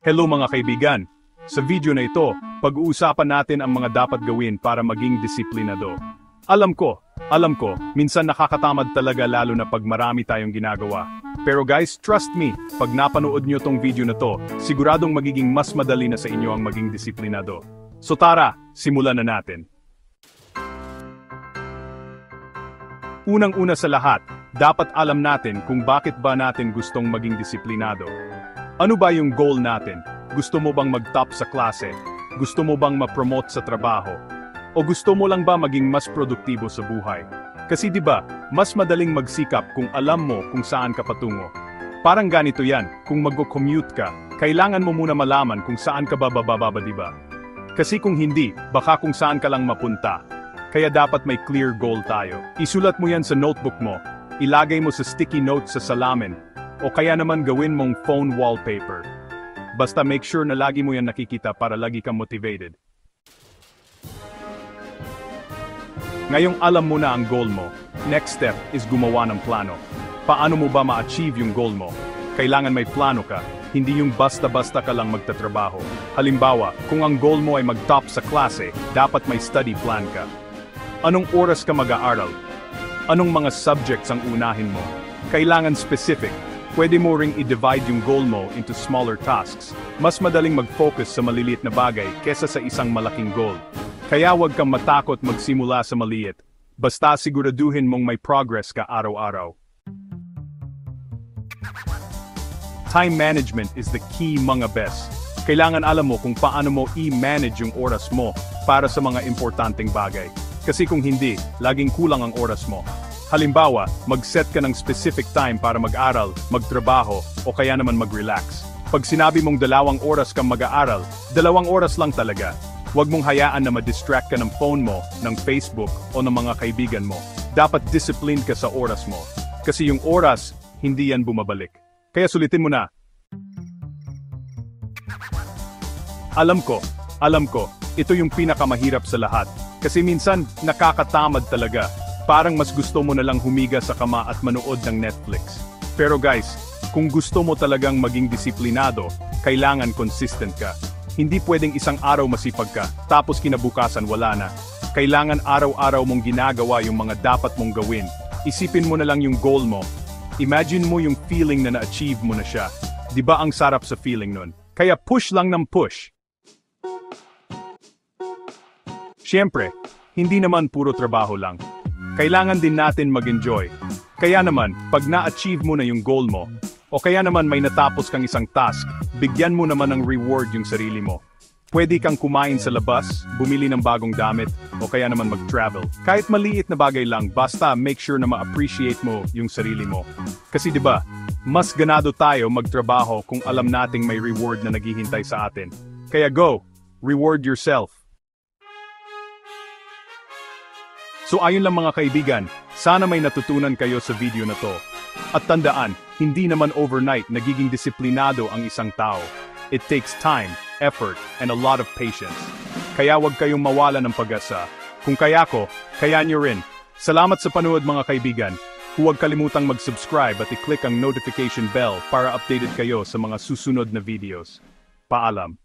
Hello mga kaibigan! Sa video na ito, pag-uusapan natin ang mga dapat gawin para maging disiplinado. Alam ko, minsan nakakatamad talaga lalo na pag marami tayong ginagawa. Pero guys, trust me, pag napanood nyo tong video na to, siguradong magiging mas madali na sa inyo ang maging disiplinado. So tara, simulan na natin. Unang-una sa lahat, dapat alam natin kung bakit ba natin gustong maging disiplinado. Ano ba yung goal natin? Gusto mo bang mag-top sa klase? Gusto mo bang ma-promote sa trabaho? O gusto mo lang ba maging mas produktibo sa buhay? Kasi 'di ba, mas madaling magsikap kung alam mo kung saan ka patungo. Parang ganito 'yan, kung magko-commute ka, kailangan mo muna malaman kung saan ka bababa, 'di ba? Kasi kung hindi, baka kung saan ka lang mapunta. Kaya dapat may clear goal tayo. Isulat mo 'yan sa notebook mo, ilagay mo sa sticky notes sa salamin, o kaya naman gawin mong phone wallpaper. Basta make sure na lagi mo yan nakikita para lagi kang motivated. Ngayong alam mo na ang goal mo, next step is gumawa ng plano. Paano mo ba ma-achieve yung goal mo? Kailangan may plano ka, hindi yung basta-basta ka lang magtatrabaho. Halimbawa, kung ang goal mo ay mag-top sa klase, dapat may study plan ka. Anong oras ka mag-aaral? Anong mga subjects ang unahin mo? Kailangan specific. Pwede mo ring i-divide yung goal mo into smaller tasks. Mas madaling mag-focus sa maliliit na bagay kesa sa isang malaking goal. Kaya huwag kang matakot magsimula sa maliit. Basta siguraduhin mong may progress ka araw-araw. Time management is the key mga best. Kailangan alam mo kung paano mo i-manage yung oras mo para sa mga importanteng bagay. Kasi kung hindi, laging kulang ang oras mo. Halimbawa, mag-set ka ng specific time para mag-aral, magtrabaho, o kaya naman mag-relax. Pag sinabi mong 2 oras kang mag-aaral, 2 oras lang talaga. Huwag mong hayaan na ma-distract ka ng phone mo, ng Facebook, o ng mga kaibigan mo. Dapat disciplined ka sa oras mo. Kasi yung oras, hindi yan bumabalik. Kaya sulitin mo na. Alam ko, ito yung pinakamahirap sa lahat. Kasi minsan, nakakatamad talaga. Parang mas gusto mo na lang humiga sa kama at manood ng Netflix. Pero guys, kung gusto mo talagang maging disiplinado, kailangan consistent ka. Hindi pwedeng isang araw masipag ka, tapos kinabukasan wala na. Kailangan araw-araw mong ginagawa yung mga dapat mong gawin. Isipin mo na lang yung goal mo. Imagine mo yung feeling na na-achieve mo na siya. Di ba ang sarap sa feeling nun? Kaya push lang ng push. Siyempre, hindi naman puro trabaho lang. Kailangan din natin mag-enjoy. Kaya naman, pag na-achieve mo na yung goal mo, o kaya naman may natapos kang isang task, bigyan mo naman ng reward yung sarili mo. Pwede kang kumain sa labas, bumili ng bagong damit, o kaya naman mag-travel. Kahit maliit na bagay lang, basta make sure na ma-appreciate mo yung sarili mo. Kasi 'di ba, mas ganado tayo magtrabaho kung alam nating may reward na naghihintay sa atin. Kaya go, reward yourself. So ayun lang mga kaibigan, sana may natutunan kayo sa video na to. At tandaan, hindi naman overnight nagiging disiplinado ang isang tao. It takes time, effort, and a lot of patience. Kaya wag kayong mawala ng pag-asa. Kung kaya ko, kaya nyo rin. Salamat sa panood mga kaibigan. Huwag kalimutang mag-subscribe at i-click ang notification bell para updated kayo sa mga susunod na videos. Paalam.